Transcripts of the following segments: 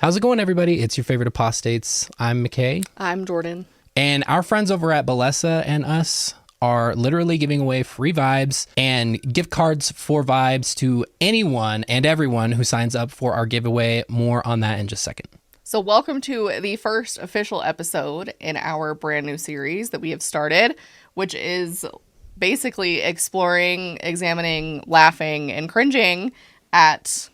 How's it going, everybody? It's your favorite apostates. I'm McKay. I'm Jordan. And our friends over at Balesa and us are literally giving away free vibes and gift cards for vibes to anyone and everyone who signs up for our giveaway. More on that in just a second. So welcome to the first official episode in our brand new series that we have started, which is basically exploring, examining, laughing, and cringing at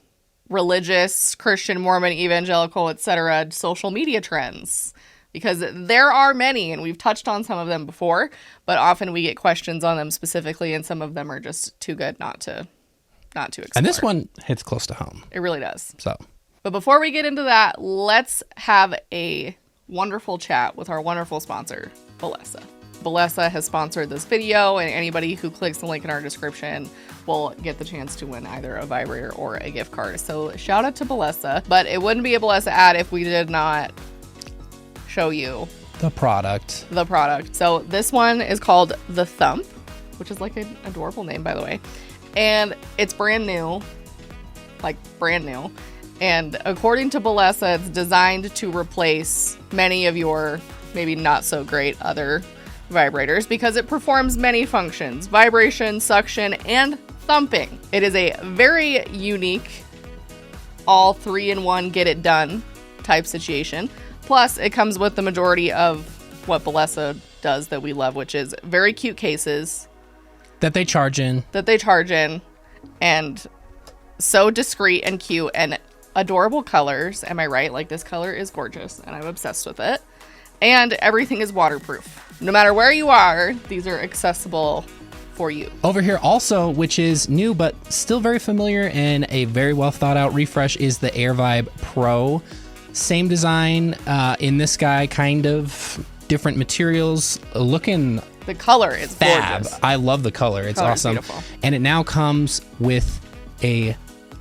religious, Christian, Mormon, evangelical, etc. social media trends. Because there are many, and we've touched on some of them before, but often we get questions on them specifically, and some of them are just too good not to explore. And this one hits close to home. It really does. So, but before we get into that, let's have a wonderful chat with our wonderful sponsor, Balesa. Balesa has sponsored this video, and anybody who clicks the link in our description will get the chance to win either a vibrator or a gift card. So shout out to Balesa, but it wouldn't be a Balesa ad if we did not show you the product. So this one is called The Thump, which is like an adorable name, by the way. And it's brand new. And according to Balesa, it's designed to replace many of your maybe not so great other vibrators because it performs many functions: vibration, suction, and thumping. It is a very unique all 3-in-1 get it done type situation. Plus, it comes with the majority of what Balesa does that we love, which is very cute cases That they charge in, and so discreet and cute and adorable colors. Am I right? Like, this color is gorgeous and I'm obsessed with it. And everything is waterproof. No matter where you are, these are accessible for you. Over here also, which is new but still very familiar and a very well thought out refresh, is the Air Vibe Pro. Same design in this guy, kind of different materials, looking the color is fab. Gorgeous. I love the color. It's awesome. Beautiful. And and it now comes with a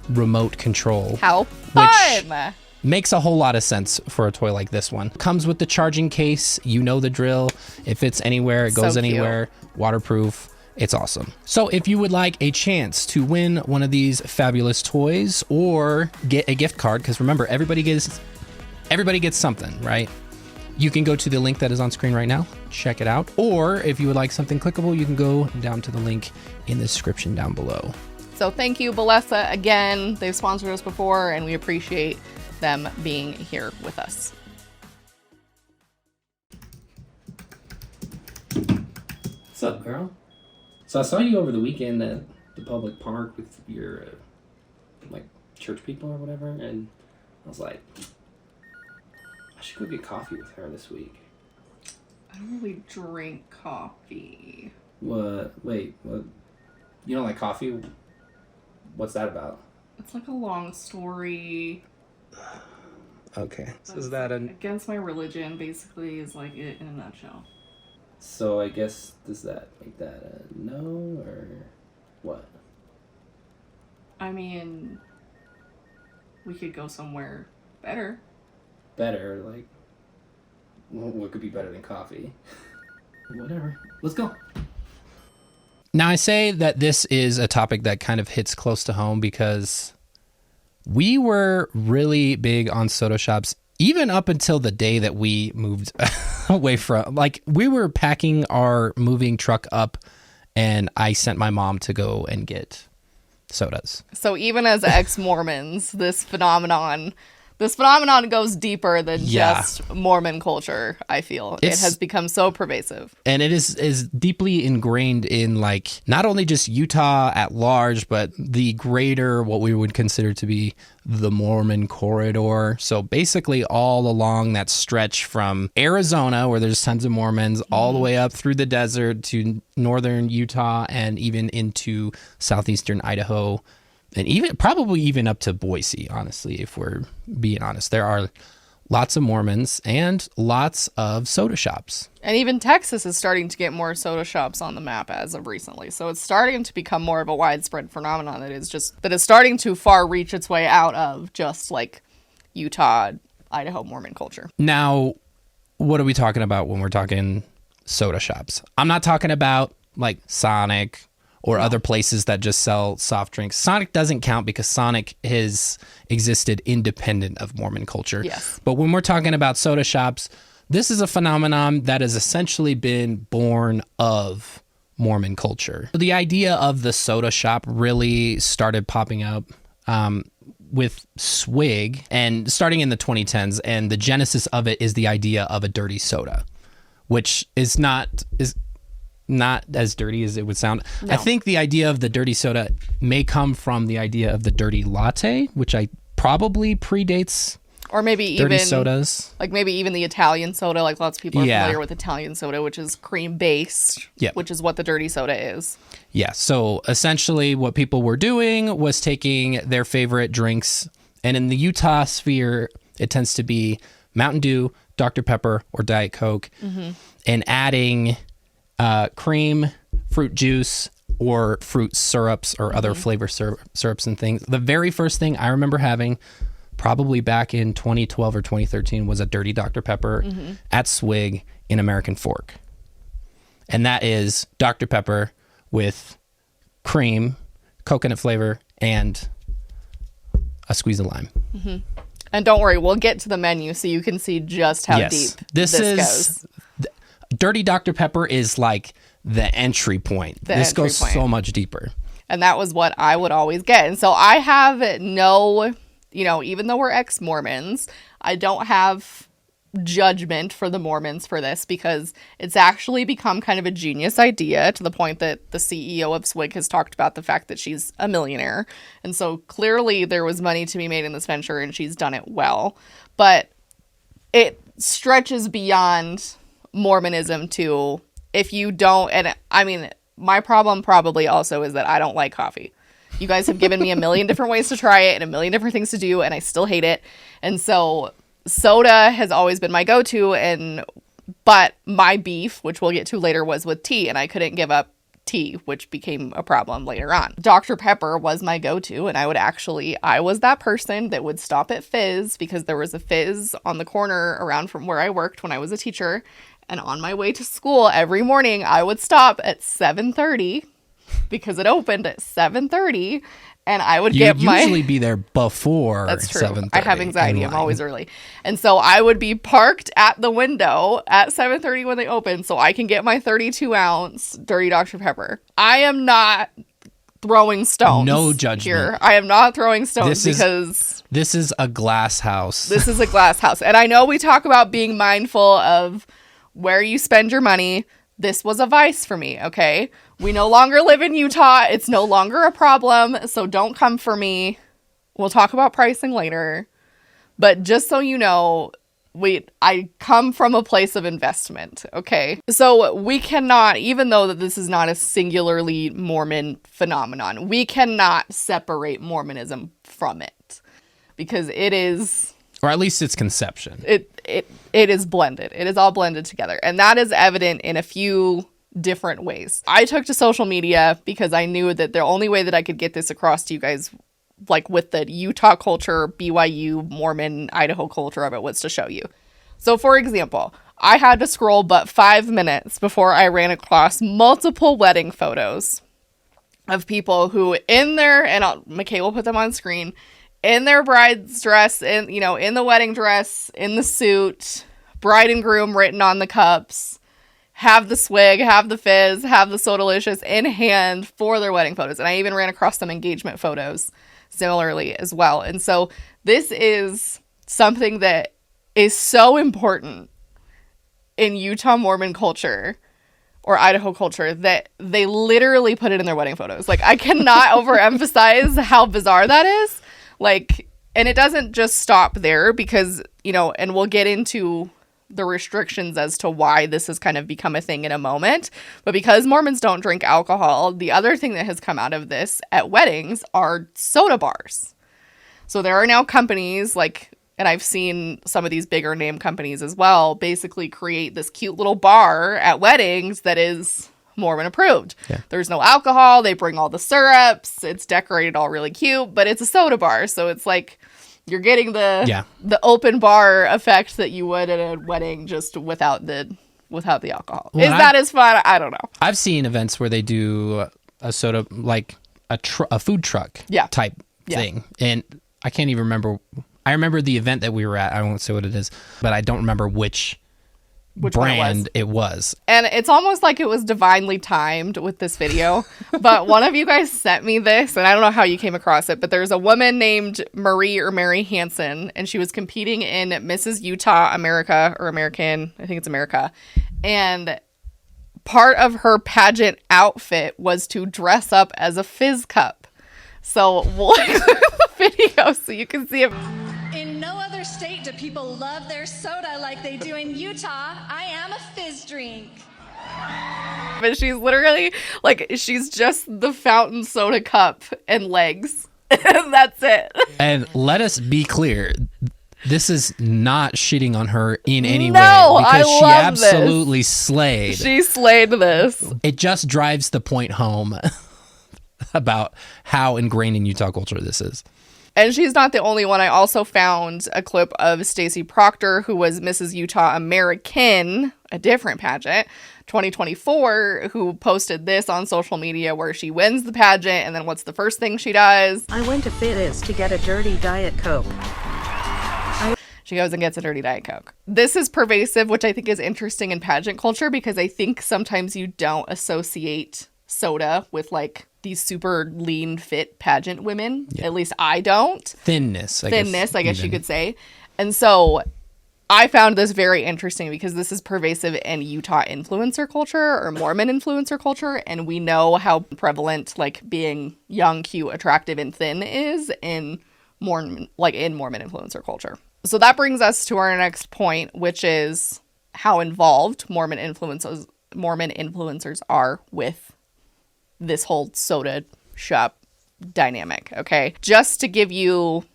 remote control. How fun! Makes a whole lot of sense for a toy like this one. Comes with the charging case. You know the drill. It fits anywhere. It goes So anywhere. Waterproof. It's awesome. So if you would like a chance to win one of these fabulous toys or get a gift card, because remember, everybody gets something, right? You can go to the link that is on screen right now. Check it out. Or if you would like something clickable, you can go down to the link in the description down below. So thank you, Balesa. Again, they've sponsored us before, and we appreciate them being here with us. What's up, girl? So I saw you over the weekend at the public park with your church people or whatever, and I was like, I should go get coffee with her this week. I don't really drink coffee. What? Wait, what? You don't like coffee? What's that about? It's like a long story. Okay. So is that against my religion, basically, is like it in a nutshell. So I guess does that make that a no or what? I mean, we could go somewhere better. Better, like, what could be better than coffee? Whatever. Let's go. Now, I say that this is a topic that kind of hits close to home because we were really big on soda shops, even up until the day that we moved away from, we were packing our moving truck up and I sent my mom to go and get sodas. So even as ex-Mormons, this phenomenon goes deeper than just Mormon culture, I feel. It has become so pervasive. And it is deeply ingrained in, not only just Utah at large, but the greater, what we would consider to be the Mormon corridor. So basically all along that stretch from Arizona, where there's tons of Mormons, all the way up through the desert to northern Utah and even into southeastern Idaho. And probably even up to Boise, honestly, if we're being honest. There are lots of Mormons and lots of soda shops. And even Texas is starting to get more soda shops on the map as of recently. So it's starting to become more of a widespread phenomenon that is starting to far reach its way out of just Utah, Idaho Mormon culture. Now, what are we talking about when we're talking soda shops? I'm not talking about Sonic or other places that just sell soft drinks. Sonic doesn't count because Sonic has existed independent of Mormon culture. Yes. But when we're talking about soda shops, this is a phenomenon that has essentially been born of Mormon culture. The idea of the soda shop really started popping up with Swig, and starting in the 2010s, and the genesis of it is the idea of a dirty soda, which is not as dirty as it would sound. No. I think the idea of the dirty soda may come from the idea of the dirty latte, which probably predates or maybe dirty even sodas. Like maybe even the Italian soda, like lots of people are familiar with Italian soda, which is cream based, which is what the dirty soda is. Yeah. So essentially what people were doing was taking their favorite drinks, and in the Utah sphere, it tends to be Mountain Dew, Dr. Pepper, or Diet Coke, and adding cream, fruit juice, or fruit syrups or other flavor syrups and things. The very first thing I remember having, probably back in 2012 or 2013, was a dirty Dr. Pepper at Swig in American Fork. And that is Dr. Pepper with cream, coconut flavor, and a squeeze of lime. And don't worry, we'll get to the menu so you can see just how deep this goes. Dirty Dr. Pepper is like the entry point. This goes so much deeper. And that was what I would always get. And so I have no, even though we're ex-Mormons, I don't have judgment for the Mormons for this, because it's actually become kind of a genius idea, to the point that the CEO of Swig has talked about the fact that she's a millionaire. And so clearly there was money to be made in this venture, and she's done it well. But it stretches beyond Mormonism to, if you don't, and I mean, my problem probably also is that I don't like coffee. You guys have given me a million different ways to try it and a million different things to do, and I still hate it. And so soda has always been my go-to, but my beef, which we'll get to later, was with tea, and I couldn't give up tea, which became a problem later on. Dr. Pepper was my go-to, and I was that person that would stop at Fizz, because there was a Fizz on the corner around from where I worked when I was a teacher. And on my way to school every morning, I would stop at 7:30 because it opened at 7:30, and I would get my... You'd usually be there before 7:30. That's true. I have anxiety. I'm always early. And so I would be parked at the window at 7:30 when they open, so I can get my 32-ounce dirty Dr. Pepper. I am not throwing stones. No judgment here. I am not throwing stones because... This is a glass house. This is a glass house. And I know we talk about being mindful of where you spend your money. This was a vice for me, okay? We no longer live in Utah. It's no longer a problem, so don't come for me. We'll talk about pricing later. But just so you know, I come from a place of investment, okay? So we cannot, even though that this is not a singularly Mormon phenomenon, we cannot separate Mormonism from it, because it is... Or at least its conception. It is blended. It is all blended together. And that is evident in a few different ways. I took to social media because I knew that the only way that I could get this across to you guys, like with the Utah culture, BYU, Mormon, Idaho culture of it, was to show you. So for example, I had to scroll but 5 minutes before I ran across multiple wedding photos of people who in their, and McKay will put them on screen, in their bride's dress, in the wedding dress, in the suit, bride and groom written on the cups, have the Swig, have the Fizz, have the Sodalicious in hand for their wedding photos. And I even ran across some engagement photos similarly as well. And so this is something that is so important in Utah Mormon culture or Idaho culture that they literally put it in their wedding photos. Like, I cannot overemphasize how bizarre that is. Like, and it doesn't just stop there, because, and we'll get into the restrictions as to why this has kind of become a thing in a moment. But because Mormons don't drink alcohol, the other thing that has come out of this at weddings are soda bars. So there are now companies and I've seen some of these bigger name companies as well, basically create this cute little bar at weddings that is Mormon approved. Yeah. There's no alcohol. They bring all the syrups. It's decorated all really cute, but it's a soda bar. So it's like you're getting the open bar effect that you would at a wedding, just without the alcohol. Well, is that as fun? I don't know. I've seen events where they do a soda, like a food truck type thing. And I can't even remember. I remember the event that we were at. I won't say what it is, but I don't remember which brand it was. And it's almost like it was divinely timed with this video. But one of you guys sent me this, and I don't know how you came across it, but there's a woman named Mary Hansen, and she was competing in Mrs. Utah America, or American, I think it's America. And part of her pageant outfit was to dress up as a fizz cup. So we'll the video so you can see it. In no other state do people love their soda like they do in Utah. I am a fizz drink. But she's literally, like, she's just the fountain soda cup and legs. And that's it. And let us be clear. This is not shitting on her in any way. Because she absolutely slayed. She slayed this. It just drives the point home about how ingrained in Utah culture this is. And she's not the only one. I also found a clip of Stacey Proctor, who was Mrs. Utah American, a different pageant, 2024, who posted this on social media where she wins the pageant, and then what's the first thing she does? I went to Fitz to get a dirty Diet Coke. She goes and gets a dirty Diet Coke. This is pervasive, which I think is interesting in pageant culture, because I think sometimes you don't associate soda with, like, these super lean, fit pageant women. Yeah. At least I don't. Thinness, I guess you could say. And so I found this very interesting because this is pervasive in Utah influencer culture or Mormon influencer culture. And we know how prevalent, like, being young, cute, attractive, and thin is in Mormon influencer culture. So that brings us to our next point, which is how involved Mormon influencers are with this whole soda shop dynamic. Okay, just to give you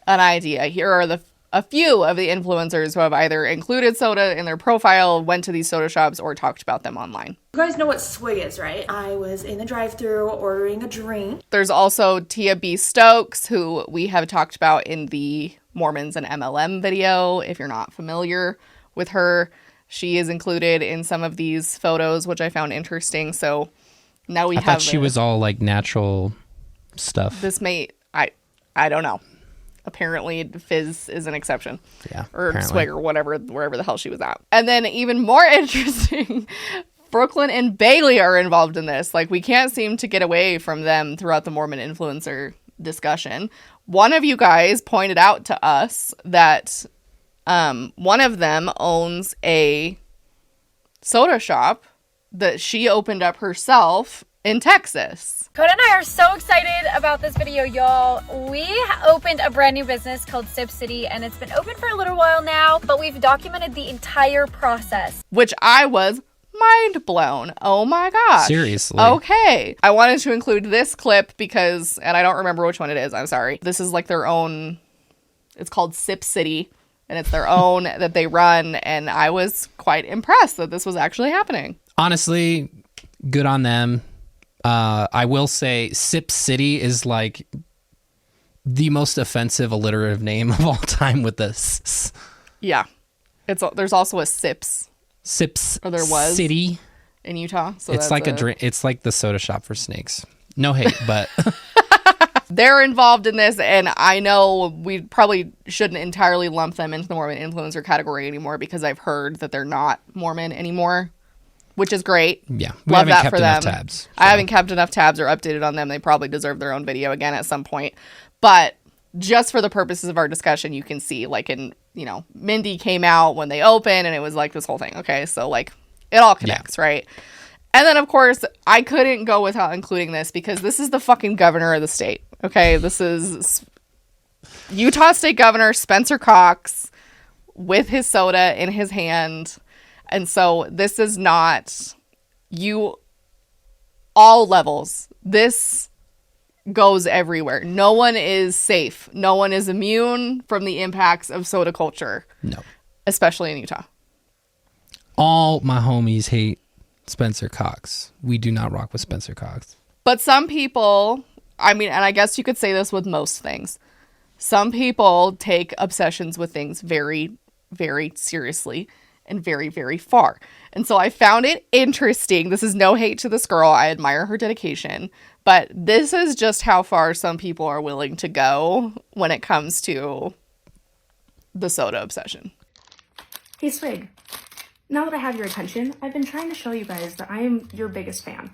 an idea, here are a few of the influencers who have either included soda in their profile, went to these soda shops, or talked about them online. You guys know what swig is, right? I was in the drive-thru ordering a drink. There's also Tia B. Stokes, who we have talked about in the Mormons and MLM video. If you're not familiar with her, she is included in some of these photos, which I found interesting. So now I thought she was all like natural stuff. This may, I don't know. Apparently fizz is an exception. Yeah. Or apparently. swig or whatever, wherever the hell she was at. And then even more interesting, Brooklyn and Bailey are involved in this. Like, we can't seem to get away from them throughout the Mormon influencer discussion. One of you guys pointed out to us that one of them owns a soda shop that she opened up herself in Texas. Coda and I are so excited about this video, y'all. We opened a brand new business called Sip City, and it's been open for a little while now, but we've documented the entire process. Which I was mind blown. Oh my gosh. Seriously. Okay. I wanted to include this clip because, and I don't remember which one it is, I'm sorry. This is like their own, it's called Sip City, and it's their own that they run, and I was quite impressed that this was actually happening. Honestly, good on them. I will say Sip City is like the most offensive alliterative name of all time with this. Yeah. There's also a Sips. Sips or there was City in Utah. So it's like a drink. It's like the soda shop for snakes. No hate, but they're involved in this, and I know we probably shouldn't entirely lump them into the Mormon influencer category anymore because I've heard that they're not Mormon anymore, which is great. Yeah, we love that for them. Tabs, so. I haven't kept enough tabs or updated on them. They probably deserve their own video again at some point. But just for the purposes of our discussion, you can see, like, in, you know, Mindy came out when they opened, and it was like this whole thing. Okay, so like it all connects, right? And then, of course, I couldn't go without including this because this is the fucking governor of the state. Okay, this is Utah State Governor Spencer Cox with his soda in his hand. And so this is not all levels. This goes everywhere. No one is safe. No one is immune from the impacts of soda culture. No. Especially in Utah. All my homies hate Spencer Cox. We do not rock with Spencer Cox. But some people, I mean, and I guess you could say this with most things. Some people take obsessions with things very, very seriously. and very, very far. And so I found it interesting. This is no hate to this girl. I admire her dedication. But this is just how far some people are willing to go when it comes to the soda obsession. Hey Swig, now that I have your attention, I've been trying to show you guys that I am your biggest fan.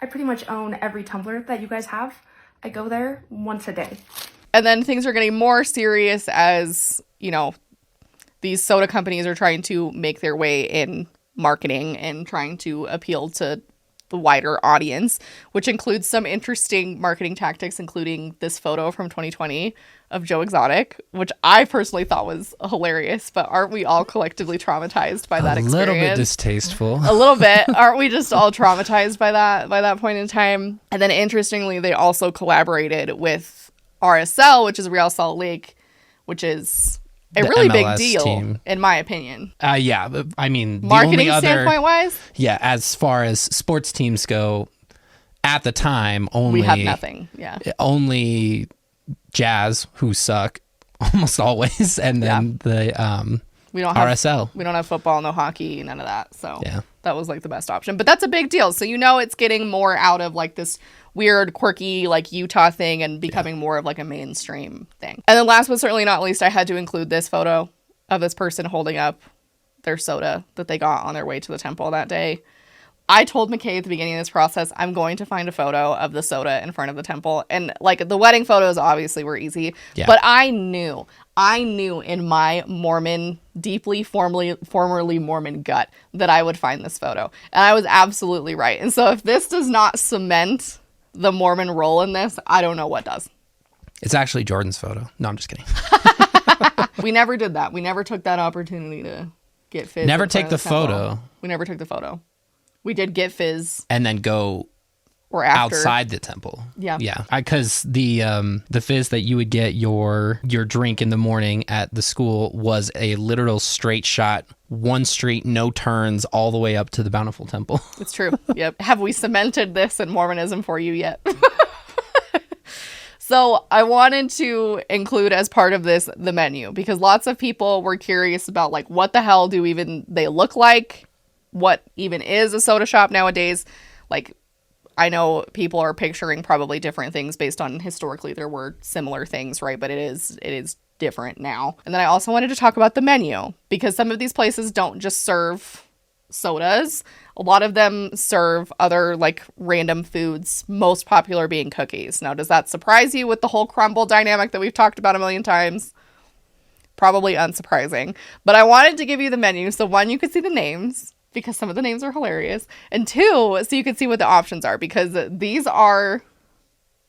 I pretty much own every tumbler that you guys have. I go there once a day. And then things are getting more serious as, these soda companies are trying to make their way in marketing and trying to appeal to the wider audience, which includes some interesting marketing tactics, including this photo from 2020 of Joe Exotic, which I personally thought was hilarious. But aren't we all collectively traumatized by that experience? A little bit distasteful. A little bit. Aren't we just all traumatized by that point in time? And then interestingly, they also collaborated with RSL, which is Real Salt Lake, which is a really big MLS deal, team. in my opinion. Yeah, I mean, the Marketing only other, standpoint wise, yeah, as far as sports teams go, at the time, only we have nothing. Yeah, only Jazz, who suck almost always, and then we don't have RSL. We don't have football, no hockey, none of that. So Yeah. that was like the best option. But that's a big deal. So it's getting more out of like this weird, quirky, like Utah thing and becoming more of like a mainstream thing. And then last but certainly not least, I had to include this photo of this person holding up their soda that they got on their way to the temple that day. I told McKay at the beginning of this process, I'm going to find a photo of the soda in front of the temple. And like the wedding photos obviously were easy, but I knew in my Mormon, deeply formerly Mormon gut that I would find this photo. And I was absolutely right. And so if this does not cement the Mormon role in this, I don't know what does. It's actually Jordan's photo. No, I'm just kidding. We never did that. We never took that opportunity to get Fizz. Never in take front the of temple. photo. We never took the photo. We did get Fizz. And then go Or after. outside the temple. Yeah. Yeah. Because the fizz that you would get your drink in the morning at the school was a literal straight shot, one street, no turns, all the way up to the Bountiful Temple. It's true. Yep. Have we cemented this in Mormonism for you yet? So I wanted to include as part of this the menu, because lots of people were curious about like what the hell do even they look like? What even is a soda shop nowadays? Like, I know people are picturing probably different things based on historically there were similar things, right? But it is different now. And then I also wanted to talk about the menu, because some of these places don't just serve sodas. A lot of them serve other like random foods, most popular being cookies. Now, does that surprise you with the whole crumble dynamic that we've talked about a million times? Probably unsurprising. But I wanted to give you the menu so one, you could see the names, because some of the names are hilarious, and two, so you can see what the options are, because these are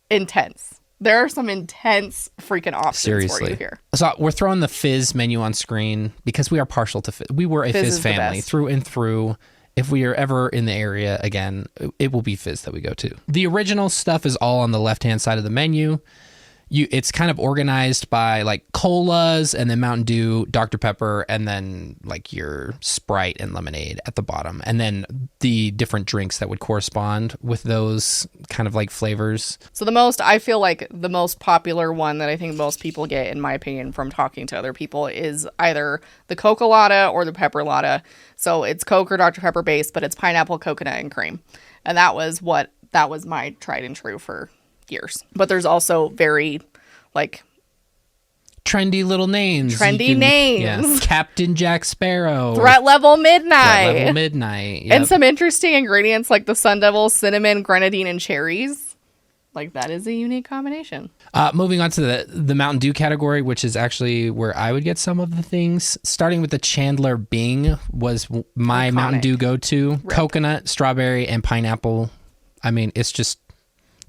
intense. There are some intense freaking options for you here. So we're throwing the Fizz menu on screen because we are partial to Fizz. We were a Fizz family through and through. If we are ever in the area again, it will be Fizz that we go to. The original stuff is all on the left-hand side of the menu. It's kind of organized by like colas and then Mountain Dew, Dr. Pepper, and then like your Sprite and lemonade at the bottom. And then the different drinks that would correspond with those kind of like flavors. So I feel like the most popular one that I think most people get, in my opinion, from talking to other people is either the Coca Lotta or the Pepper Lotta. So it's Coke or Dr. Pepper based, but it's pineapple, coconut, and cream. And that was my tried and true for years. But there's also very like trendy little names. Names. Yeah. Captain Jack Sparrow. Threat Level Midnight. Yep. And some interesting ingredients like the Sun Devil, cinnamon, grenadine, and cherries. Like that is a unique combination. Moving on to the Mountain Dew category, which is actually where I would get some of the things. Starting with the Chandler Bing was my Iconic. Mountain Dew go-to. Rip. Coconut, strawberry, and pineapple. I mean, it's just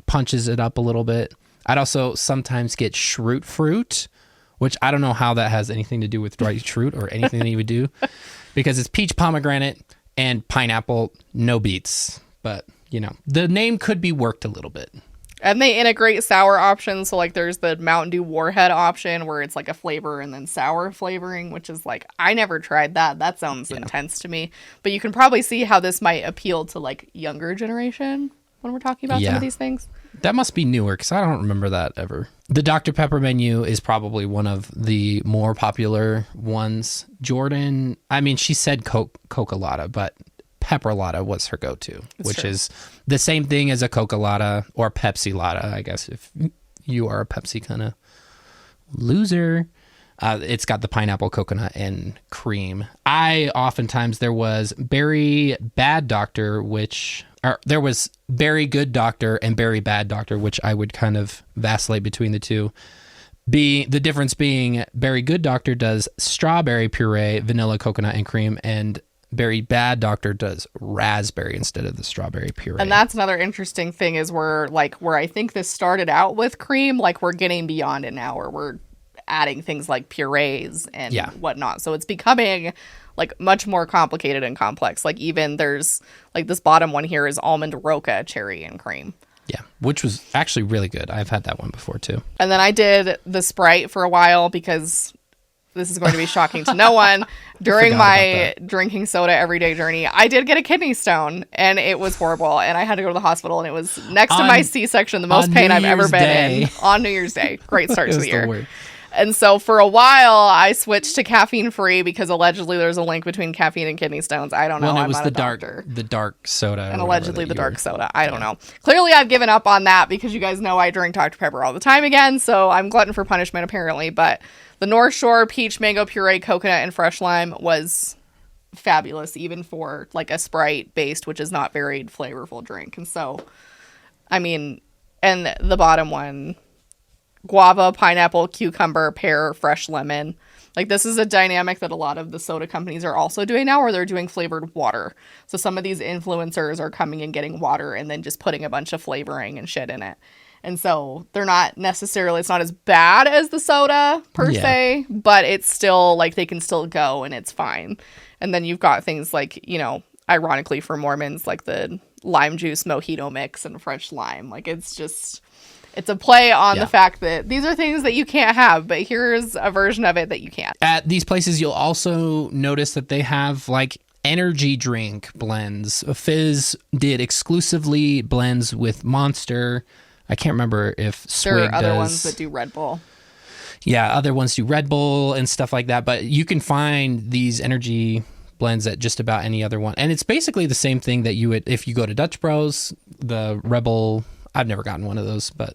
punches it up a little bit. I'd also sometimes get Shroot Fruit, which I don't know how that has anything to do with dried fruit or anything that you would do, because it's peach, pomegranate, and pineapple, no beets. But, the name could be worked a little bit. And they integrate sour options. So like there's the Mountain Dew Warhead option where it's like a flavor and then sour flavoring, which is like, I never tried that. That sounds intense to me. But you can probably see how this might appeal to like younger generation when we're talking about some of these things. That must be newer, because I don't remember that ever. The Dr. Pepper menu is probably one of the more popular ones. Jordan, I mean, she said Coca-Lotta, but Pepper-Lotta was her go-to, which true. is the same thing as a Coca-Lotta or Pepsi-Lotta, I guess, if you are a Pepsi kind of loser. It's got the pineapple, coconut, and cream. Oftentimes there was Berry Bad Doctor, there was Berry Good Doctor and Berry Bad Doctor, which I would kind of vacillate between the two. The difference being Berry Good Doctor does strawberry puree, vanilla, coconut, and cream, and Berry Bad Doctor does raspberry instead of the strawberry puree. And that's another interesting thing is where I think this started out with cream, like we're getting beyond it now, where we're adding things like purees and whatnot. So it's becoming like much more complicated and complex. Like even there's like this bottom one here is almond roca, cherry, and cream. Yeah, which was actually really good. I've had that one before too. And then I did the Sprite for a while because this is going to be shocking to no one. During my drinking soda everyday journey, I did get a kidney stone and it was horrible. And I had to go to the hospital and it was next to my C-section, the most pain I've ever been in on New Year's Day. Great start to the year. And so for a while, I switched to caffeine free because allegedly there's a link between caffeine and kidney stones. I don't know. Well, it I'm was not the dark soda. And allegedly the dark soda. I don't know. Clearly, I've given up on that because you guys know I drink Dr. Pepper all the time again. So I'm glutton for punishment, apparently. But the North Shore peach mango puree, coconut, and fresh lime was fabulous, even for like a Sprite based, which is not very flavorful drink. And so, I mean, and the bottom one, guava, pineapple, cucumber, pear, fresh lemon. Like this is a dynamic that a lot of the soda companies are also doing now, where they're doing flavored water. So some of these influencers are coming and getting water and then just putting a bunch of flavoring and shit in it. And so they're not necessarily, it's not as bad as the soda per se, but it's still like they can still go and it's fine. And then you've got things like, you know, ironically for Mormons, like the lime juice mojito mix and fresh lime. Like it's just, it's a play on the fact that these are things that you can't have, but here's a version of it that you can't. At these places, you'll also notice that they have like energy drink blends. Fizz did exclusively blends with Monster. I can't remember if Swig there are other does. Ones that do Red Bull. Yeah, other ones do Red Bull and stuff like that. But you can find these energy blends at just about any other one. And it's basically the same thing that you would, if you go to Dutch Bros, the Rebel, I've never gotten one of those, but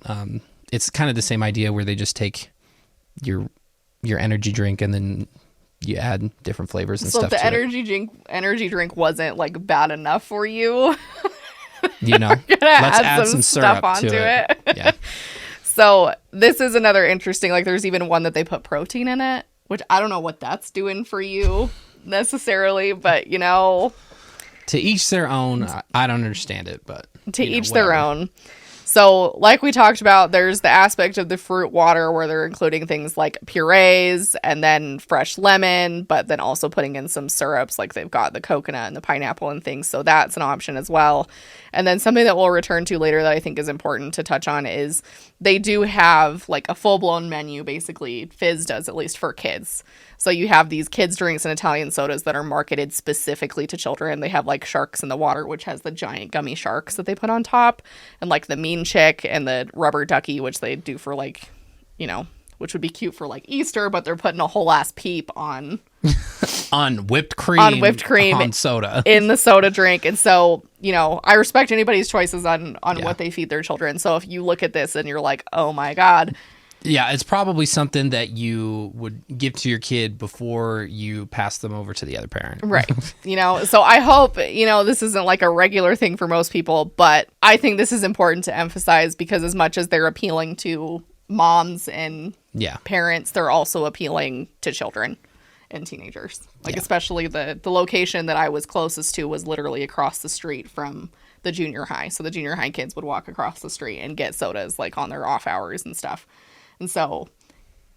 it's kind of the same idea where they just take your energy drink and then you add different flavors and stuff. So if the energy drink wasn't like bad enough for you, you know, let's add some syrup onto it. Yeah. So this is another interesting, like there's even one that they put protein in it, which I don't know what that's doing for you necessarily, but you know. To each their own. I don't understand it, but. To each their own. So like we talked about, there's the aspect of the fruit water where they're including things like purees and then fresh lemon, but then also putting in some syrups, like they've got the coconut and the pineapple and things. So that's an option as well. And then something that we'll return to later that I think is important to touch on is they do have like a full-blown menu, basically. Fizz does, at least for kids. So you have these kids drinks and Italian sodas that are marketed specifically to children. They have like Sharks in the Water, which has the giant gummy sharks that they put on top, and like the Mean Chick and the Rubber Ducky, which they do for like, you know, which would be cute for like Easter, but they're putting a whole ass peep on on whipped cream on soda in the soda drink. And so, you know, I respect anybody's choices on what they feed their children. So if you look at this and you're like, oh my God. Yeah, it's probably something that you would give to your kid before you pass them over to the other parent. Right. You know, so I hope, you know, this isn't like a regular thing for most people, but I think this is important to emphasize because as much as they're appealing to moms and parents, they're also appealing to children and teenagers. Like especially the location that I was closest to was literally across the street from the junior high. So the junior high kids would walk across the street and get sodas like on their off hours and stuff. And so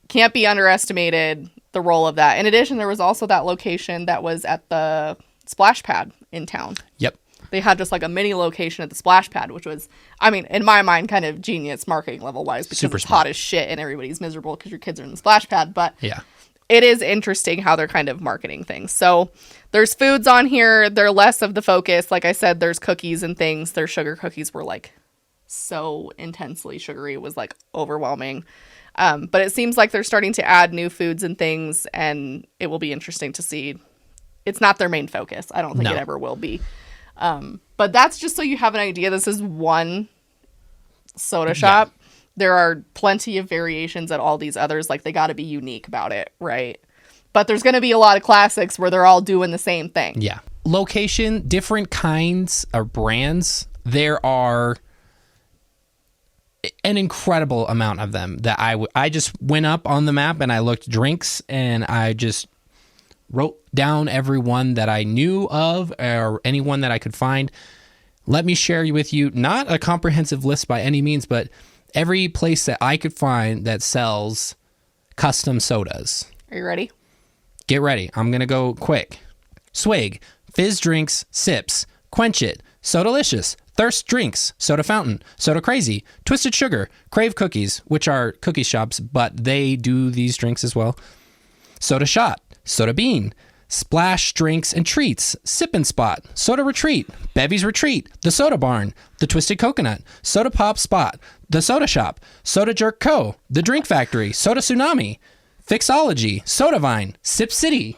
can't be underestimated the role of that. In addition, there was also that location that was at the splash pad in town. Yep. They had just like a mini location at the splash pad, which was, I mean, in my mind, kind of genius marketing level wise because it's hot as shit and everybody's miserable because your kids are in the splash pad. But it is interesting how they're kind of marketing things. So there's foods on here. They're less of the focus. Like I said, there's cookies and things. Their sugar cookies were like so intensely sugary. It was like overwhelming. But it seems like they're starting to add new foods and things, and it will be interesting to see. It's not their main focus. I don't think it ever will be. But that's just so you have an idea. This is one soda shop. Yeah. There are plenty of variations at all these others. Like, they got to be unique about it, right? But there's going to be a lot of classics where they're all doing the same thing. Yeah. Location, different kinds of brands. There are an incredible amount of them that I just went up on the map and I looked drinks and I just wrote down every one that I knew of or anyone that I could find. Let me share with you, not a comprehensive list by any means, but every place that I could find that sells custom sodas. Are you ready? Get ready. I'm going to go quick. Swig, fizz drinks, sips, quench it, Sodalicious, Thirst Drinks, Soda Fountain, Soda Crazy, Twisted Sugar, Crave Cookies, which are cookie shops, but they do these drinks as well. Soda Shot, Soda Bean, Splash Drinks and Treats, Sip and Spot, Soda Retreat, Bevy's Retreat, The Soda Barn, The Twisted Coconut, Soda Pop Spot, The Soda Shop, Soda Jerk Co., The Drink Factory, Soda Tsunami, Fixology, Soda Vine, Sip City.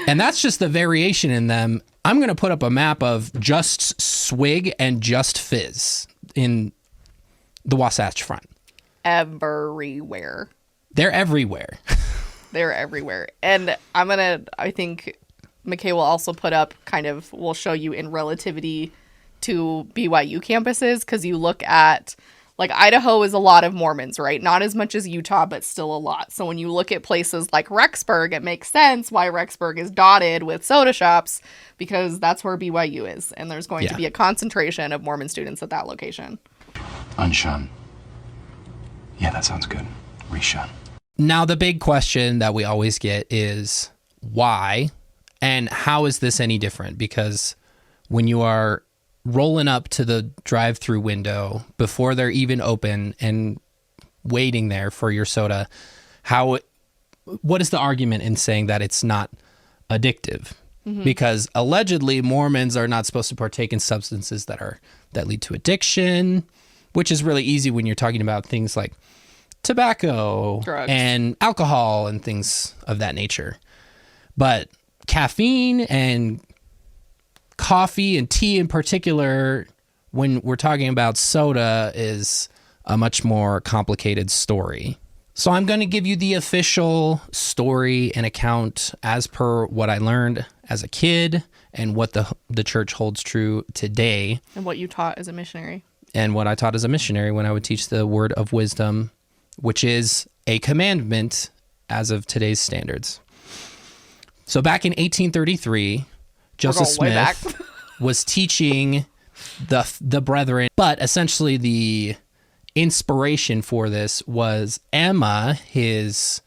And that's just the variation in them. I'm going to put up a map of just Swig and just Fizz in the Wasatch Front. Everywhere. They're everywhere. They're everywhere. And I think McKay will also put up we'll show you in relativity to BYU campuses, because you look at, like, Idaho is a lot of Mormons, right? Not as much as Utah, but still a lot. So when you look at places like Rexburg, it makes sense why Rexburg is dotted with soda shops, because that's where BYU is. And there's going to be a concentration of Mormon students at that location. Unshun. Yeah, that sounds good. Reshun. Now, the big question that we always get is why and how is this any different? Because when you are rolling up to the drive-through window before they're even open and waiting there for your soda, what is the argument in saying that it's not addictive? Mm-hmm. Because allegedly Mormons are not supposed to partake in substances that lead to addiction, which is really easy when you're talking about things like tobacco, drugs, and alcohol and things of that nature. But caffeine and coffee and tea in particular, when we're talking about soda, is a much more complicated story. So I'm going to give you the official story and account as per what I learned as a kid and what the church holds true today. And what you taught as a missionary. And what I taught as a missionary when I would teach the word of wisdom, which is a commandment as of today's standards. So back in 1833, Joseph Smith was teaching the brethren, but essentially the inspiration for this was Emma, his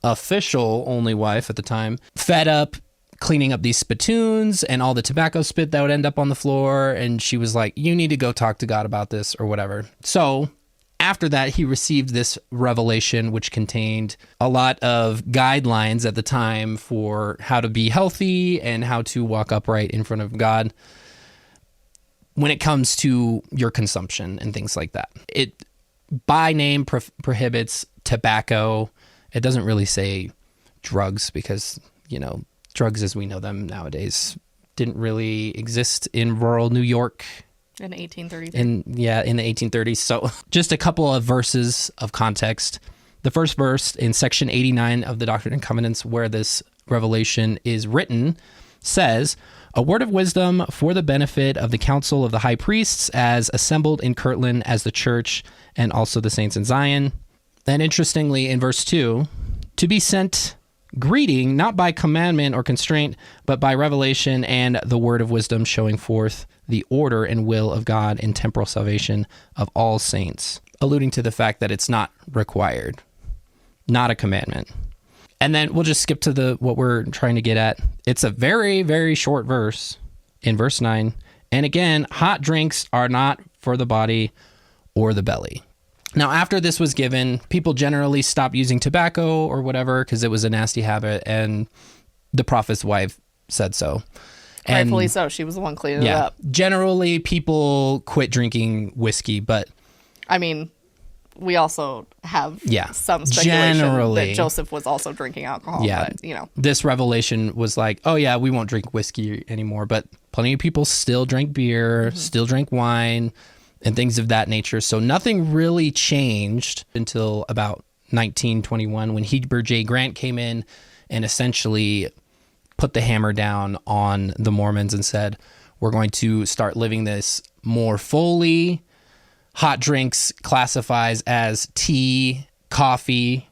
official only wife at the time, fed up cleaning up these spittoons and all the tobacco spit that would end up on the floor, and she was like, you need to go talk to God about this or whatever. So after that, he received this revelation, which contained a lot of guidelines at the time for how to be healthy and how to walk upright in front of God when it comes to your consumption and things like that. It, by name, prohibits tobacco. It doesn't really say drugs because, drugs as we know them nowadays didn't really exist in rural New York. In 1830s. In the 1830s. So just a couple of verses of context. The first verse in section 89 of the Doctrine and Covenants, where this revelation is written, says, a word of wisdom for the benefit of the council of the high priests as assembled in Kirtland as the church and also the saints in Zion. Then interestingly, in verse 2, to be sent greeting, not by commandment or constraint, but by revelation and the word of wisdom, showing forth the order and will of God in temporal salvation of all saints, alluding to the fact that it's not required, not a commandment. And then we'll just skip to what we're trying to get at. It's a very, very short verse in verse 9. And again, hot drinks are not for the body or the belly. Now, after this was given, people generally stopped using tobacco or whatever because it was a nasty habit, and the prophet's wife said so. Rightfully so. She was the one cleaning it up. Generally, people quit drinking whiskey, but I mean, we also have some speculation that Joseph was also drinking alcohol. Yeah, but, this revelation was like, oh yeah, we won't drink whiskey anymore. But plenty of people still drank beer, still drank wine, and things of that nature. So nothing really changed until about 1921 when Heber J. Grant came in and essentially put the hammer down on the Mormons and said, we're going to start living this more fully. Hot drinks classifies as tea, coffee,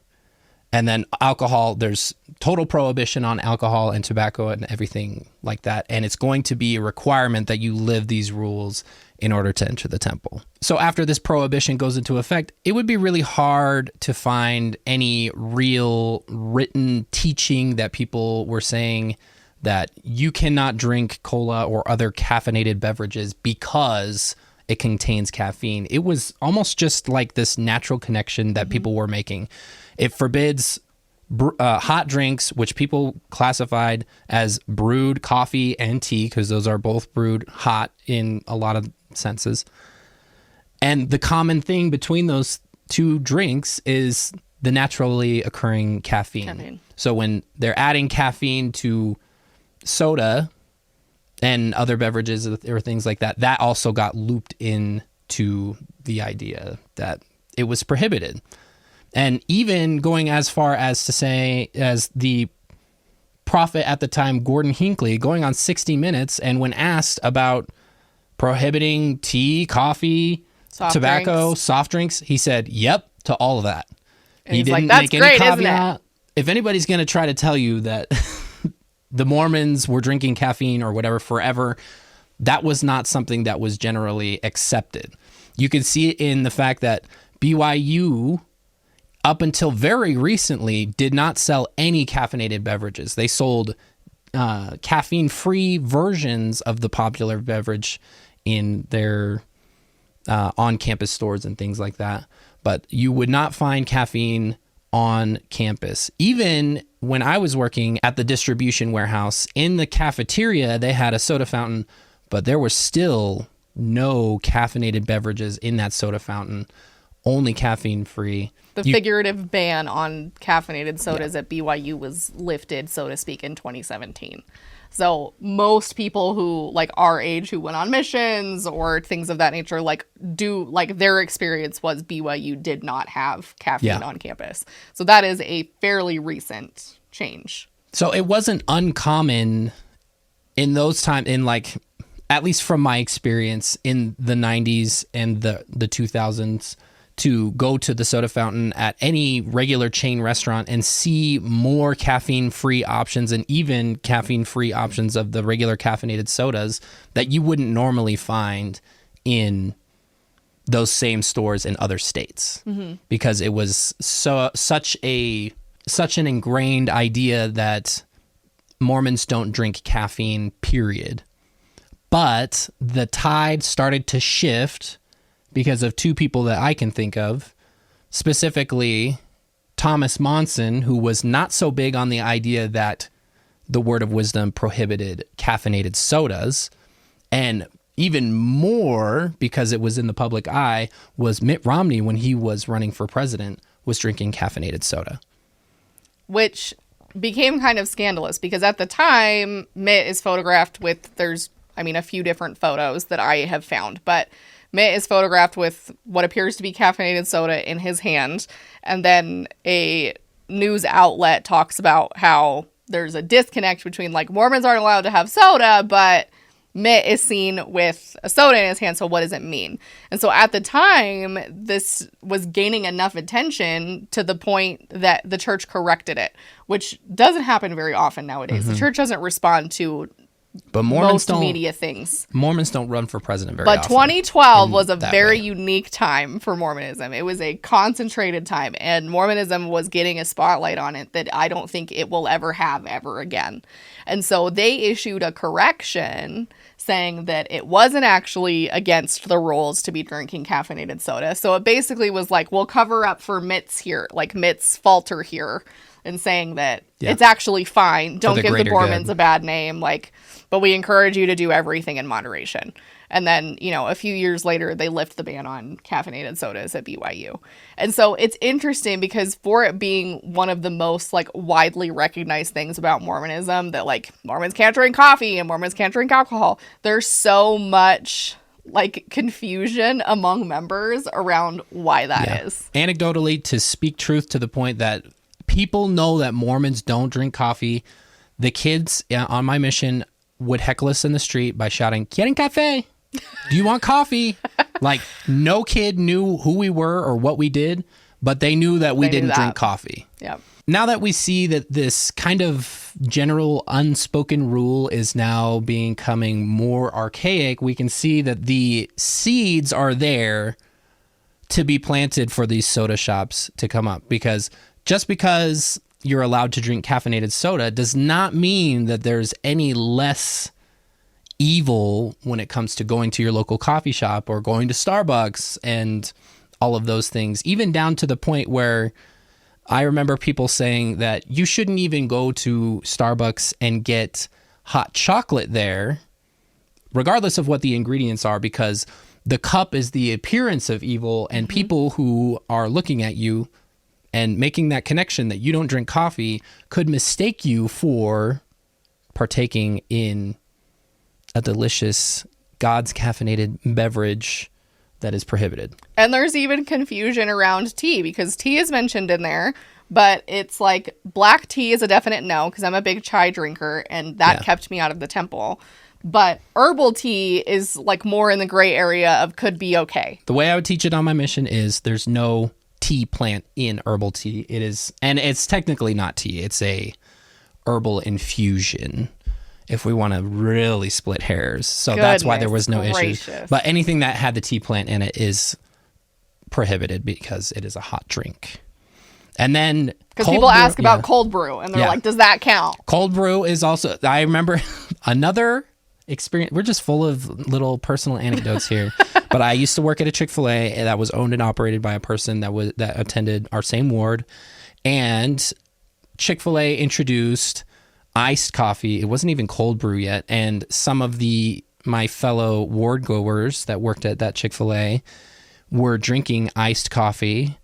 and then alcohol. There's total prohibition on alcohol and tobacco and everything like that. And it's going to be a requirement that you live these rules in order to enter the temple. So after this prohibition goes into effect, it would be really hard to find any real written teaching that people were saying that you cannot drink cola or other caffeinated beverages because it contains caffeine. It was almost just like this natural connection that people were making. It forbids hot drinks, which people classified as brewed coffee and tea, because those are both brewed hot in a lot of senses. And the common thing between those two drinks is the naturally occurring caffeine. So when they're adding caffeine to soda and other beverages or things like that, that also got looped into the idea that it was prohibited. And even going as far as to say, as the prophet at the time, Gordon Hinckley, going on 60 Minutes, and when asked about prohibiting tea, coffee, tobacco, soft drinks, he said, yep, to all of that. And he didn't make any caveat. If anybody's going to try to tell you that the Mormons were drinking caffeine or whatever forever, that was not something that was generally accepted. You can see it in the fact that BYU, up until very recently, did not sell any caffeinated beverages. They sold caffeine-free versions of the popular beverage in their on-campus stores and things like that. But you would not find caffeine on campus. Even when I was working at the distribution warehouse, in the cafeteria, they had a soda fountain, but there was still no caffeinated beverages in that soda fountain, only caffeine-free. The figurative ban on caffeinated sodas at BYU was lifted, so to speak, in 2017. So most people who, like, our age, who went on missions or things of that nature, their experience was BYU did not have caffeine on campus. So that is a fairly recent change. So it wasn't uncommon in those times, at least from my experience in the 90s and the 2000s, to go to the soda fountain at any regular chain restaurant and see more caffeine-free options and even caffeine-free options of the regular caffeinated sodas that you wouldn't normally find in those same stores in other states. Because it was such an ingrained idea that Mormons don't drink caffeine, period. But the tide started to shift because of two people that I can think of, specifically Thomas Monson, who was not so big on the idea that the Word of Wisdom prohibited caffeinated sodas, and even more because it was in the public eye, was Mitt Romney, when he was running for president, was drinking caffeinated soda. Which became kind of scandalous because at the time, Mitt is photographed with, a few different photos that I have found, but Mitt is photographed with what appears to be caffeinated soda in his hand, and then a news outlet talks about how there's a disconnect between, Mormons aren't allowed to have soda, but Mitt is seen with a soda in his hand, so what does it mean? And so at the time, this was gaining enough attention to the point that the church corrected it, which doesn't happen very often nowadays. The church doesn't respond to most media things. Mormons don't run for president very often. But 2012 was a very unique time for Mormonism. It was a concentrated time, and Mormonism was getting a spotlight on it that I don't think it will ever have ever again. And so they issued a correction saying that it wasn't actually against the rules to be drinking caffeinated soda. So it basically was we'll cover up for Mitt's here, Mitt's falter here, and saying that it's actually fine. Don't give the Mormons a bad name. Like, but we encourage you to do everything in moderation. And then, you know, a few years later, they lift the ban on caffeinated sodas at BYU. And so it's interesting because for it being one of the most like widely recognized things about Mormonism, that like Mormons can't drink coffee and Mormons can't drink alcohol, there's so much like confusion among members around why that is. Anecdotally, to speak truth to the point that people know that Mormons don't drink coffee, the kids on my mission would heckle us in the street by shouting, "Quieren café? Do you want coffee?" Like, no kid knew who we were or what we did, but they knew that we didn't drink coffee. Yep. Now that we see that this kind of general unspoken rule is now becoming more archaic, we can see that the seeds are there to be planted for these soda shops to come up. Because just because you're allowed to drink caffeinated soda does not mean that there's any less evil when it comes to going to your local coffee shop or going to Starbucks and all of those things, even down to the point where I remember people saying that you shouldn't even go to Starbucks and get hot chocolate there, regardless of what the ingredients are, because the cup is the appearance of evil, and people who are looking at you and making that connection that you don't drink coffee could mistake you for partaking in a delicious God's caffeinated beverage that is prohibited. And there's even confusion around tea, because tea is mentioned in there, but it's like black tea is a definite no, because I'm a big chai drinker and that kept me out of the temple. But herbal tea is like more in the gray area of could be okay. The way I would teach it on my mission is there's no tea plant in herbal tea. It is, and it's technically not tea. It's a herbal infusion, if we want to really split hairs. So that's why there was no issue. But anything that had the tea plant in it is prohibited because it is a hot drink. And then because people ask about cold brew and they're like, does that count? Cold brew is also, I remember another experience. We're just full of little personal anecdotes here. But I used to work at a Chick-fil-A that was owned and operated by a person that attended our same ward. And Chick-fil-A introduced iced coffee. It wasn't even cold brew yet. And some of my fellow ward goers that worked at that Chick-fil-A were drinking iced coffee.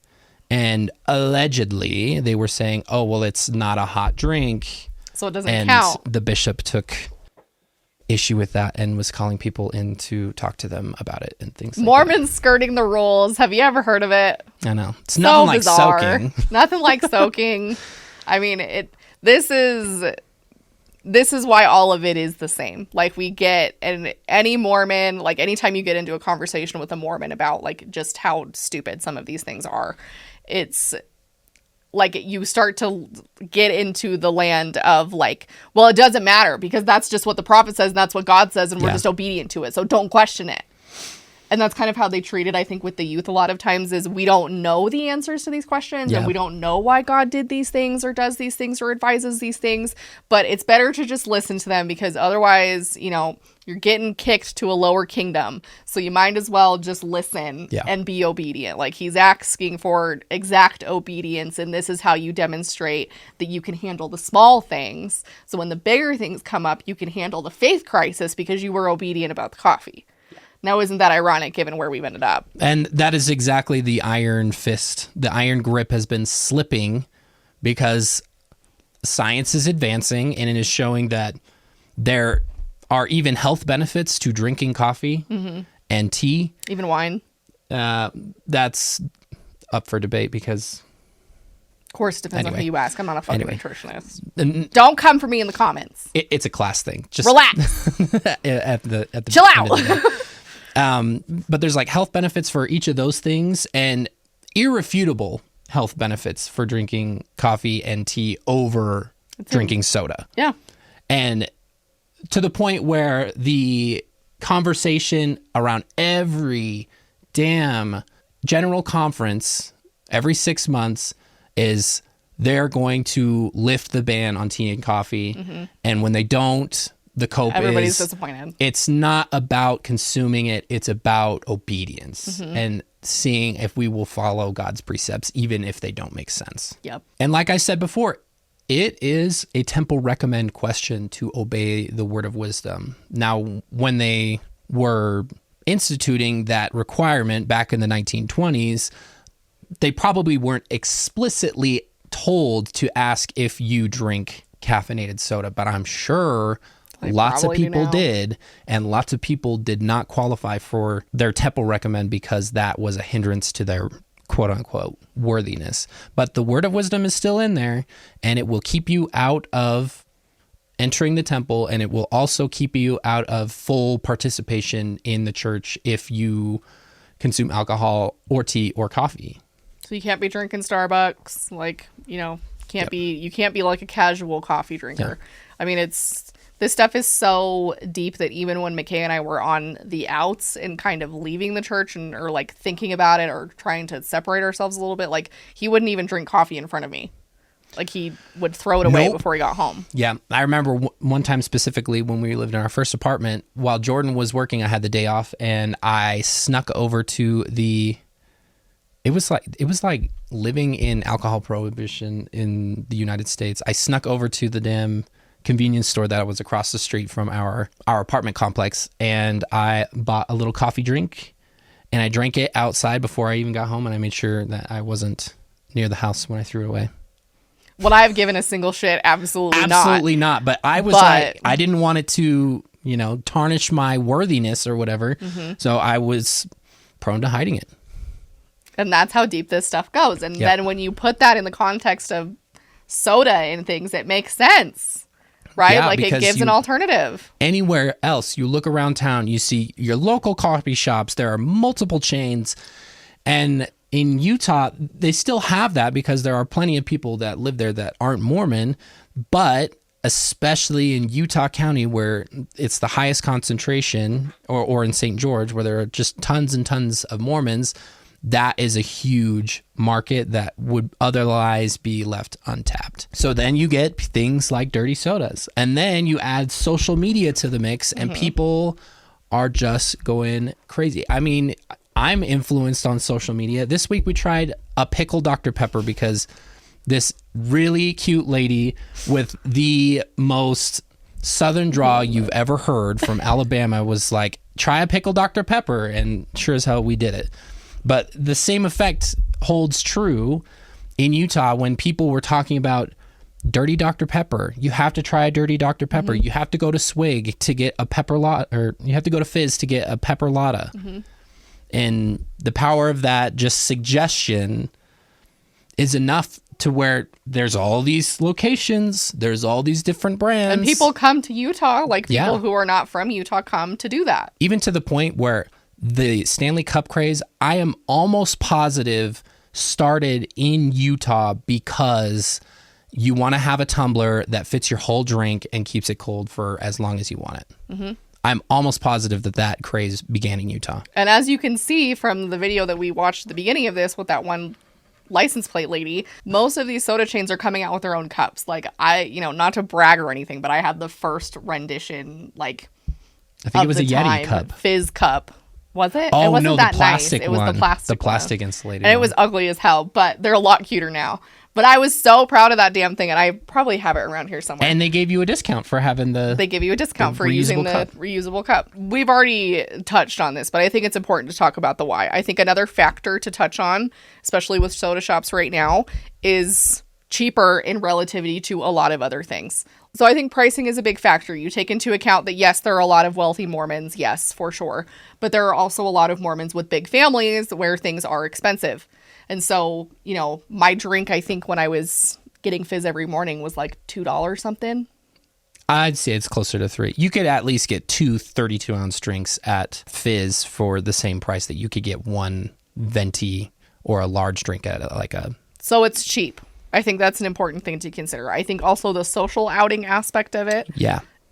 And allegedly they were saying, oh, well, it's not a hot drink. So it doesn't count. And the bishop took issue with that and was calling people in to talk to them about it and things like Mormons skirting the rules. Have you ever heard of it? I know. It's nothing like soaking. Nothing like soaking. I mean, this is why all of it is the same. Like, we get, and any Mormon, like anytime you get into a conversation with a Mormon about like just how stupid some of these things are, it's like you start to get into the land of like, well, it doesn't matter because that's just what the prophet says and that's what God says and we're just obedient to it. So don't question it. And that's kind of how they treat it, I think, with the youth a lot of times, is we don't know the answers to these questions and we don't know why God did these things or does these things or advises these things. But it's better to just listen to them because otherwise, you know, you're getting kicked to a lower kingdom. So you might as well just listen and be obedient. Like, he's asking for exact obedience. And this is how you demonstrate that you can handle the small things. So when the bigger things come up, you can handle the faith crisis because you were obedient about the coffee. Now, isn't that ironic given where we've ended up? And that is exactly the iron fist. The iron grip has been slipping because science is advancing and it is showing that there are even health benefits to drinking coffee and tea. Even wine. That's up for debate because... Of course, it depends on who you ask. I'm not a fucking nutritionist. Don't come for me in the comments. It's a class thing. Just relax. at the chill out. But there's like health benefits for each of those things and irrefutable health benefits for drinking coffee and tea over drinking soda. Yeah. And to the point where the conversation around every damn general conference every 6 months is they're going to lift the ban on tea and coffee. And when they don't, the cope everybody's disappointed. It's not about consuming it. It's about obedience and seeing if we will follow God's precepts, even if they don't make sense. Yep. And like I said before, It is a temple recommend question to obey the word of wisdom. Now, when they were instituting that requirement back in the 1920s, they probably weren't explicitly told to ask if you drink caffeinated soda, but I'm sure lots of people did, and lots of people did not qualify for their temple recommend because that was a hindrance to their quote unquote worthiness. But the word of wisdom is still in there, and it will keep you out of entering the temple, and it will also keep you out of full participation in the church if you consume alcohol or tea or coffee. So you can't be drinking Starbucks, like, you know, you can't be like a casual coffee drinker. I mean, this stuff is so deep that even when McKay and I were on the outs and kind of leaving the church or like thinking about it or trying to separate ourselves a little bit, like he wouldn't even drink coffee in front of me. Like he would throw it away before he got home. Yeah. I remember one time specifically when we lived in our first apartment, while Jordan was working, I had the day off and I snuck over to it was like living in alcohol prohibition in the United States. I snuck over to the damn convenience store that was across the street from our apartment complex, and I bought a little coffee drink and I drank it outside before I even got home, and I made sure that I wasn't near the house when I threw it away. Would I have given a single shit? Absolutely not. But I was like, I didn't want it to, you know, tarnish my worthiness or whatever. So I was prone to hiding it. And that's how deep this stuff goes. And then when you put that in the context of soda and things, it makes sense, right? Yeah, like it gives an alternative. Anywhere else, you look around town, you see your local coffee shops. There are multiple chains. And in Utah, they still have that because there are plenty of people that live there that aren't Mormon. But especially in Utah County, where it's the highest concentration, or in St. George, where there are just tons and tons of Mormons, that is a huge market that would otherwise be left untapped. So then you get things like dirty sodas. And then you add social media to the mix, and people are just going crazy. I mean, I'm influenced on social media. This week we tried a pickle Dr. Pepper because this really cute lady with the most southern drawl you've ever heard from Alabama was like, try a pickle Dr. Pepper. And sure as hell we did it. But the same effect holds true in Utah when people were talking about dirty Dr. Pepper. You have to try a dirty Dr. Pepper. You have to go to Swig to get a pepper lot, or you have to go to Fizz to get a pepper lotta. And the power of that just suggestion is enough to where there's all these locations, there's all these different brands. And people come to Utah, like people who are not from Utah come to do that. Even to the point where the Stanley Cup craze, I am almost positive, started in Utah because you want to have a tumbler that fits your whole drink and keeps it cold for as long as you want it. I'm almost positive that craze began in Utah. And as you can see from the video that we watched at the beginning of this with that one license plate lady, most of these soda chains are coming out with their own cups. Like not to brag or anything, but I had the first rendition, like, I think it was a Yeti cup. Fizz cup. Was it? Oh, it wasn't no, that the plastic nice. It was one. the plastic The plastic insulated And it was ugly as hell, but they're a lot cuter now. But I was so proud of that damn thing, and I probably have it around here somewhere. And they gave you a discount for having They give you a discount for using the reusable cup. We've already touched on this, but I think it's important to talk about the why. I think another factor to touch on, especially with soda shops right now, is cheaper in relativity to a lot of other things. So I think pricing is a big factor. You take into account that, yes, there are a lot of wealthy Mormons, yes, for sure. But there are also a lot of Mormons with big families where things are expensive. And so, my drink, I think when I was getting Fizz every morning was like $2 something. I'd say it's closer to $3. You could at least get 2 32-ounce drinks at Fizz for the same price that you could get one venti or a large drink at So it's cheap. I think that's an important thing to consider. I think also the social outing aspect of it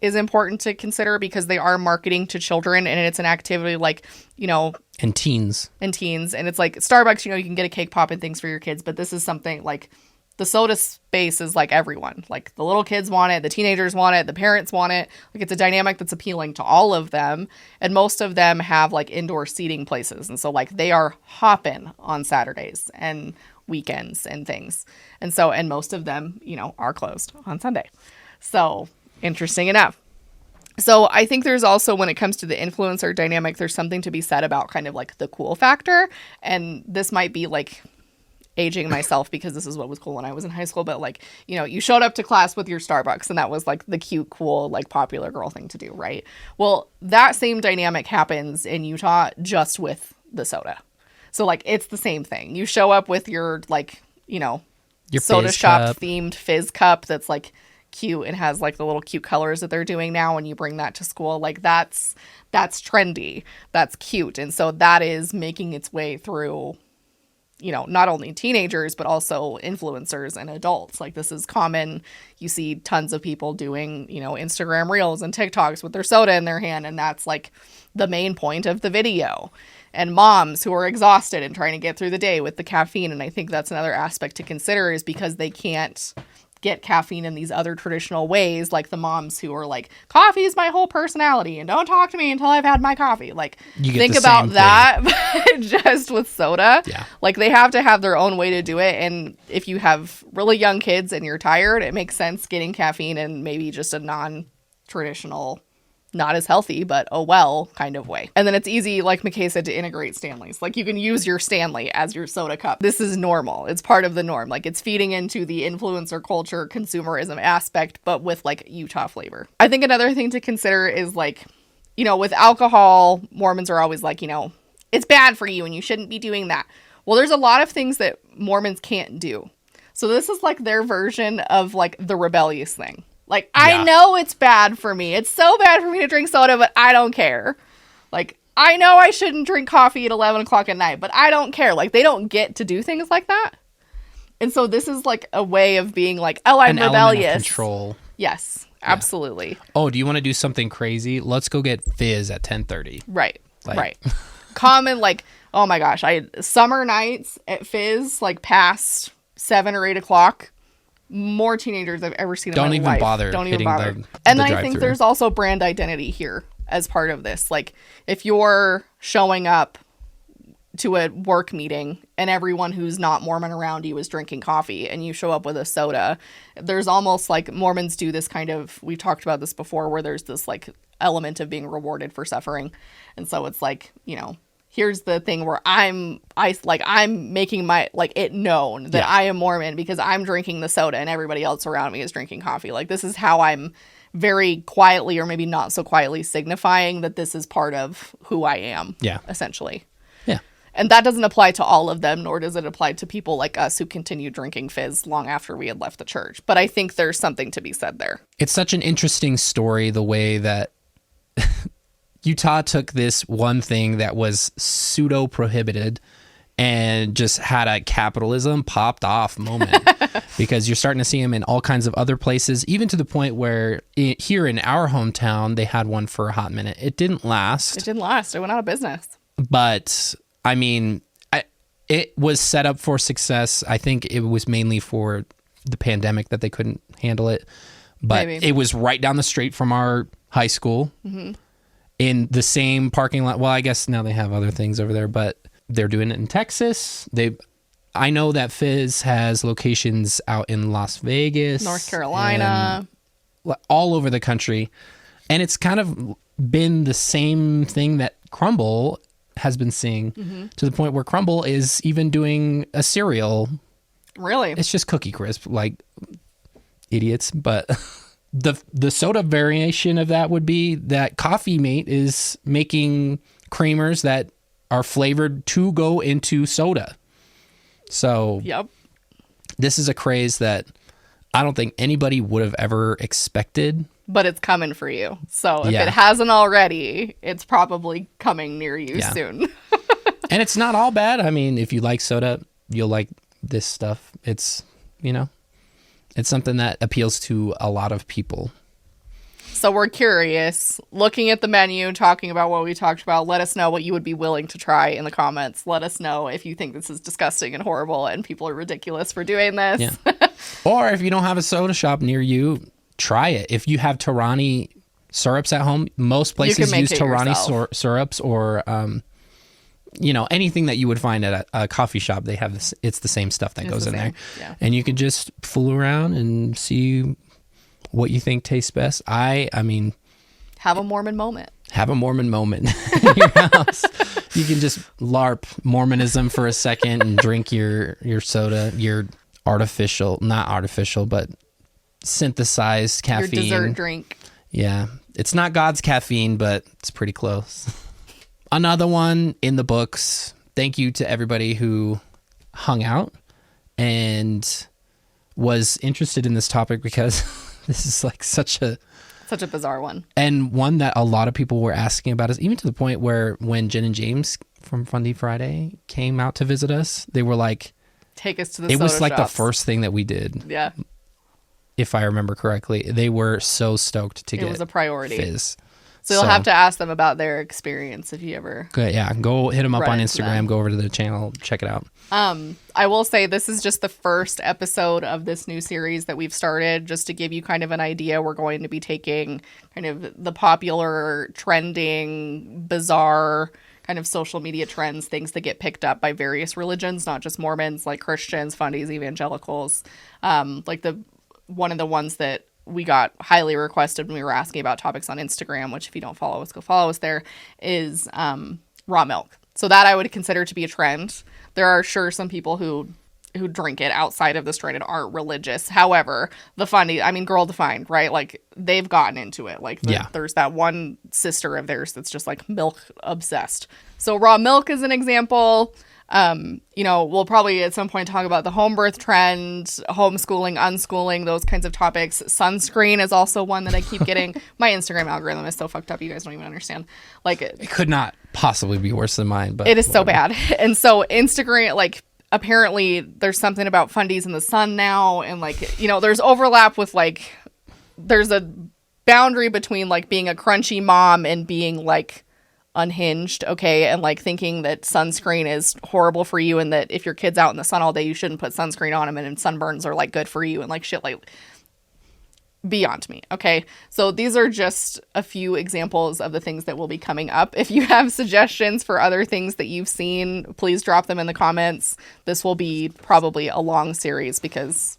is important to consider because they are marketing to children, and it's an activity like, and teens. And it's like Starbucks, you can get a cake pop and things for your kids, but this is something like the soda space is like everyone. Like the little kids want it, the teenagers want it, the parents want it. Like it's a dynamic that's appealing to all of them, and most of them have like indoor seating places, and so like they are hopping on Saturdays. And weekends and things. And most of them, are closed on Sunday. So interesting enough. So I think there's also, when it comes to the influencer dynamic, there's something to be said about kind of like the cool factor. And this might be like aging myself because this is what was cool when I was in high school. But like, you showed up to class with your Starbucks and that was like the cute, cool, like popular girl thing to do, right? Well, that same dynamic happens in Utah just with the soda. So like, it's the same thing. You show up with your like, your soda shop themed fizz cup that's like cute and has like the little cute colors that they're doing now, and you bring that to school. Like that's trendy, that's cute, and so that is making its way through not only teenagers but also influencers and adults. Like this is common. You see tons of people doing Instagram reels and TikToks with their soda in their hand, and that's like the main point of the video. And moms who are exhausted and trying to get through the day with the caffeine. And I think that's another aspect to consider, is because they can't get caffeine in these other traditional ways, like the moms who are like, coffee is my whole personality and don't talk to me until I've had my coffee. Like, think about that, but just with soda. Yeah. Like they have to have their own way to do it. And if you have really young kids and you're tired, it makes sense getting caffeine in maybe just a non-traditional, not as healthy, but oh well kind of way. And then it's easy, like McKay said, to integrate Stanleys. Like you can use your Stanley as your soda cup. This is normal. It's part of the norm. Like it's feeding into the influencer culture, consumerism aspect, but with like Utah flavor. I think another thing to consider is like, with alcohol, Mormons are always like, it's bad for you and you shouldn't be doing that. Well, there's a lot of things that Mormons can't do. So this is like their version of like the rebellious thing. Like, I know it's bad for me. It's so bad for me to drink soda, but I don't care. Like, I know I shouldn't drink coffee at 11 o'clock at night, but I don't care. Like, they don't get to do things like that. And so this is like a way of being like, oh, I'm rebellious. Element of control. Yes, absolutely. Yeah. Oh, do you want to do something crazy? Let's go get fizz at 10:30. Right, right. Common, like, oh my gosh, summer nights at Fizz, like past 7 or 8 o'clock. More teenagers I've ever seen in my life. Don't even bother. And then I think there's also brand identity here as part of this. Like if you're showing up to a work meeting and everyone who's not Mormon around you is drinking coffee and you show up with a soda, there's almost like Mormons do this kind of, we talked about this before, where there's this like element of being rewarded for suffering. And so it's like, here's the thing where I'm making my, like, it known that I am Mormon because I'm drinking the soda and everybody else around me is drinking coffee. Like, this is how I'm very quietly, or maybe not so quietly, signifying that this is part of who I am. Yeah. Essentially. Yeah. And that doesn't apply to all of them, nor does it apply to people like us who continue drinking fizz long after we had left the church. But I think there's something to be said there. It's such an interesting story, the way that Utah took this one thing that was pseudo prohibited and just had a capitalism popped off moment, because you're starting to see them in all kinds of other places, even to the point where here in our hometown, they had one for a hot minute. It didn't last. It went out of business. But I mean, it was set up for success. I think it was mainly for the pandemic that they couldn't handle it. But maybe. It was right down the street from our high school. Mm-hmm. In the same parking lot. Well, I guess now they have other things over there, but they're doing it in Texas. I know that Fizz has locations out in Las Vegas, North Carolina, all over the country. And it's kind of been the same thing that Crumble has been seeing, to the point where Crumble is even doing a cereal. Really? It's just Cookie Crisp, like idiots, but the soda variation of that would be that Coffee Mate is making creamers that are flavored to go into soda. So this is a craze that I don't think anybody would have ever expected. But it's coming for you. So if it hasn't already, it's probably coming near you soon. And it's not all bad. I mean, if you like soda, you'll like this stuff. It's, it's something that appeals to a lot of people. So we're curious, looking at the menu, talking about what we talked about. Let us know what you would be willing to try in the comments. Let us know if you think this is disgusting and horrible and people are ridiculous for doing this. Yeah. Or if you don't have a soda shop near you, try it. If you have Torani syrups at home, most places use Torani syrups or anything that you would find at a coffee shop, they have this. It's the same stuff that goes in there, and you can just fool around and see what you think tastes best. I mean, have a Mormon moment. Have a Mormon moment in your house. You can just LARP Mormonism for a second and drink your soda, your not artificial, but synthesized caffeine. Your dessert drink. Yeah. It's not God's caffeine, but it's pretty close. Another one in the books. Thank you to everybody who hung out and was interested in this topic, because this is like such a bizarre one. And one that a lot of people were asking about, is even to the point where when Jen and James from Fundy Friday came out to visit us, they were like, take us to the soda shops. It was like the first thing that we did. Yeah. If I remember correctly. They were so stoked to get it. It was a priority. Fizz. So you'll have to ask them about their experience if you ever. Good, yeah. Go hit them up on Instagram. Go over to the channel. Check it out. I will say this is just the first episode of this new series that we've started. Just to give you kind of an idea, we're going to be taking kind of the popular, trending, bizarre kind of social media trends, things that get picked up by various religions, not just Mormons, like Christians, Fundies, evangelicals. Like one of the ones that we got highly requested when we were asking about topics on Instagram, which if you don't follow us, go follow us there, is raw milk. So that I would consider to be a trend. There are sure some people who drink it outside of this trend and aren't religious. However, the Fundy, Girl Defined, right? Like they've gotten into it. Like there's that one sister of theirs that's just like milk obsessed. So raw milk is an example. We'll probably at some point talk about the home birth trend, homeschooling, unschooling, those kinds of topics. Sunscreen is also one that I keep getting. My Instagram algorithm is so fucked up, you guys don't even understand. Like it could not possibly be worse than mine, but it is so bad. And so Instagram, like apparently there's something about Fundies in the sun now, and like, there's overlap with like, there's a boundary between like being a crunchy mom and being like unhinged, okay, and like thinking that sunscreen is horrible for you, and that if your kid's out in the sun all day you shouldn't put sunscreen on them, and sunburns are like good for you, and like shit, like beyond me. Okay, so these are just a few examples of the things that will be coming up. If you have suggestions for other things that you've seen, please drop them in the comments. This will be probably a long series because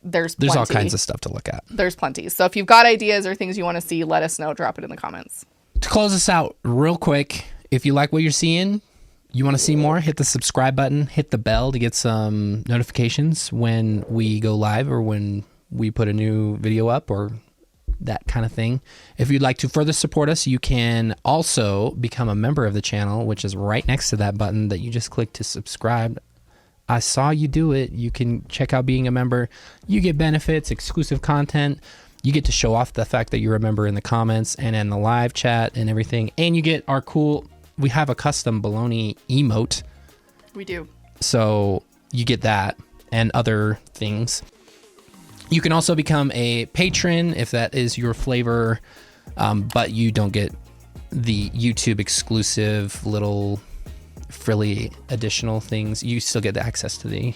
there's all kinds of stuff to look at. There's plenty. So if you've got ideas or things you want to see, let us know. Drop it in the comments. To close us out real quick, if you like what you're seeing, you want to see more, hit the subscribe button, hit the bell to get some notifications when we go live or when we put a new video up or that kind of thing. If you'd like to further support us, you can also become a member of the channel, which is right next to that button that you just click to subscribe. I saw you do it. You can check out being a member. You get benefits, exclusive content. You get to show off the fact that you're a member in the comments and in the live chat and everything. And you get our we have a custom baloney emote. We do. So you get that and other things. You can also become a patron if that is your flavor, but you don't get the YouTube exclusive little frilly additional things. You still get the access to the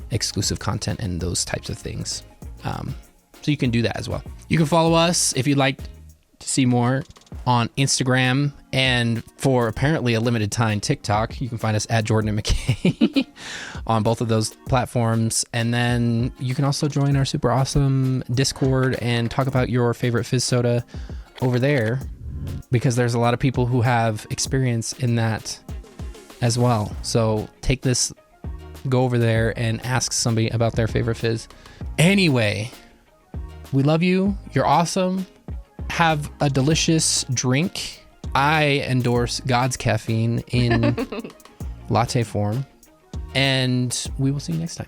exclusive content and those types of things. So you can do that as well. You can follow us if you'd like to see more on Instagram, and for apparently a limited time TikTok. You can find us at Jordan and McKay on both of those platforms. And then you can also join our super awesome Discord and talk about your favorite fizz soda over there, because there's a lot of people who have experience in that as well. So go over there and ask somebody about their favorite fizz. Anyway, we love you. You're awesome. Have a delicious drink. I endorse God's caffeine in latte form. And we will see you next time.